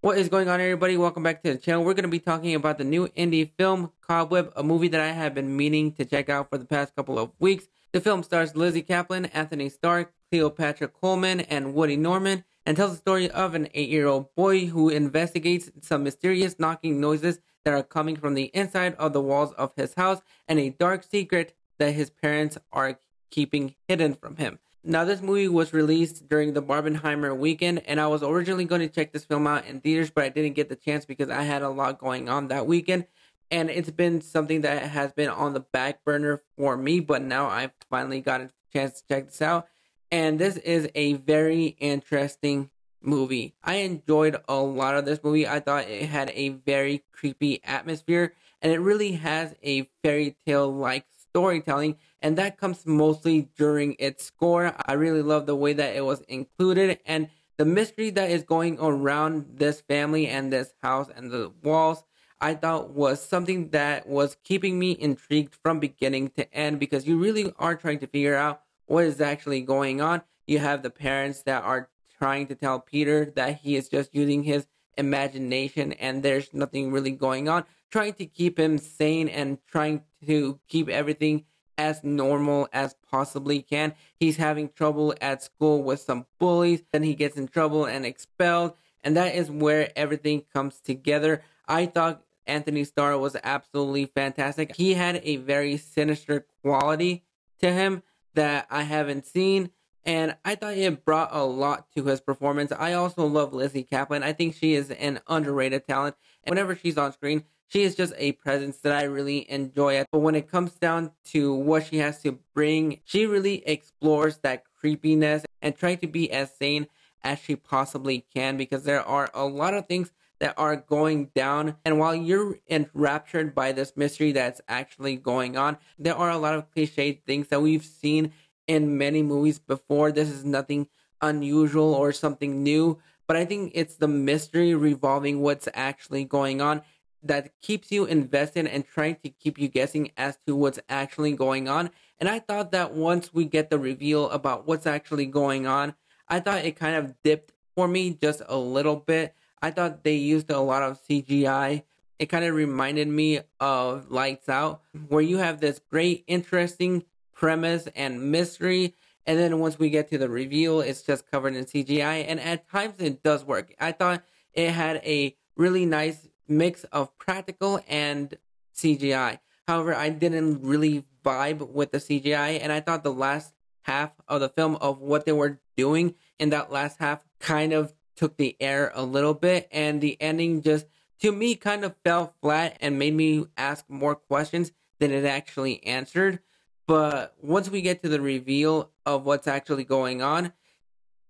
What is going on, everybody? Welcome back to the channel. We're going to be talking about the new indie film, Cobweb, a movie that I have been meaning to check out for the past couple of weeks. The film stars Lizzy Caplan, Anthony Starr, Cleopatra Coleman, and Woody Norman, and tells the story of an 8-year-old boy who investigates some mysterious knocking noises that are coming from the inside of the walls of his house and a dark secret that his parents are keeping hidden from him. Now, this movie was released during the Barbenheimer weekend, and I was originally going to check this film out in theaters, but I didn't get the chance because I had a lot going on that weekend, and it's been something that has been on the back burner for me, but now I've finally got a chance to check this out, and this is a very interesting movie. I enjoyed a lot of this movie. I thought it had a very creepy atmosphere, and it really has a fairy tale-like storytelling, and that comes mostly during its score. I really love the way that it was included, and the mystery that is going around this family and this house and the walls, I thought was something that was keeping me intrigued from beginning to end, because you really are trying to figure out what is actually going on. You have the parents that are trying to tell Peter that he is just using his imagination and there's nothing really going on, trying to keep him sane and trying to keep everything as normal as possibly can. He's having trouble at school with some bullies, then he gets in trouble and expelled, and that is where everything comes together. I thought Anthony Starr was absolutely fantastic. He had a very sinister quality to him that I haven't seen, and I thought it brought a lot to his performance. I also love Lizzy Caplan. I think she is an underrated talent, and whenever she's on screen, she is just a presence that I really enjoy. But when it comes down to what she has to bring, she really explores that creepiness and tries to be as sane as she possibly can, because there are a lot of things that are going down. And while you're enraptured by this mystery that's actually going on, there are a lot of cliched things that we've seen in many movies before. This is nothing unusual or something new, but I think it's the mystery revolving what's actually going on that keeps you invested and trying to keep you guessing as to what's actually going on. And I thought that once we get the reveal about what's actually going on, I thought it kind of dipped for me just a little bit. I thought they used a lot of CGI. It kind of reminded me of Lights Out, where you have this great, interesting premise and mystery, and then once we get to the reveal, it's just covered in CGI, and at times it does work. I thought it had a really nice mix of practical and CGI. However, I didn't really vibe with the CGI, and I thought the last half of the film of what they were doing in that last half kind of took the air a little bit, and the ending just, to me, kind of fell flat and made me ask more questions than it actually answered. But once we get to the reveal of what's actually going on,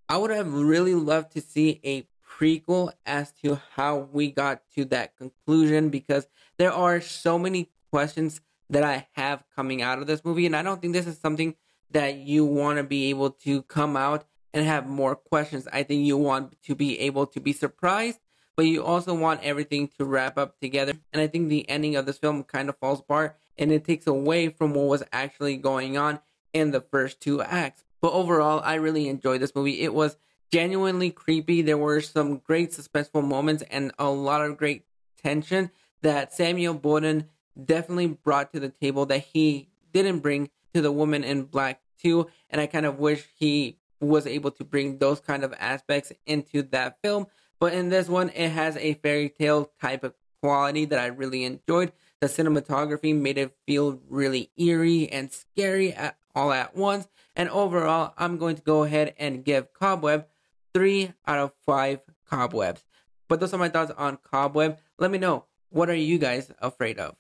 I would have really loved to see a prequel as to how we got to that conclusion, because there are so many questions that I have coming out of this movie, and I don't think this is something that you want to be able to come out and have more questions. I think you want to be able to be surprised, but you also want everything to wrap up together. And I think the ending of this film kind of falls apart, and it takes away from what was actually going on in the first two acts. But overall, I really enjoyed this movie. It was genuinely creepy. There were some great suspenseful moments and a lot of great tension that Samuel Bowden definitely brought to the table that he didn't bring to The Woman in Black 2. And I kind of wish he was able to bring those kind of aspects into that film. But in this one, it has a fairy tale type of quality that I really enjoyed. The cinematography made it feel really eerie and scary all at once. And overall, I'm going to go ahead and give Cobweb 3 out of 5 cobwebs. But those are my thoughts on Cobweb. Let me know, what are you guys afraid of?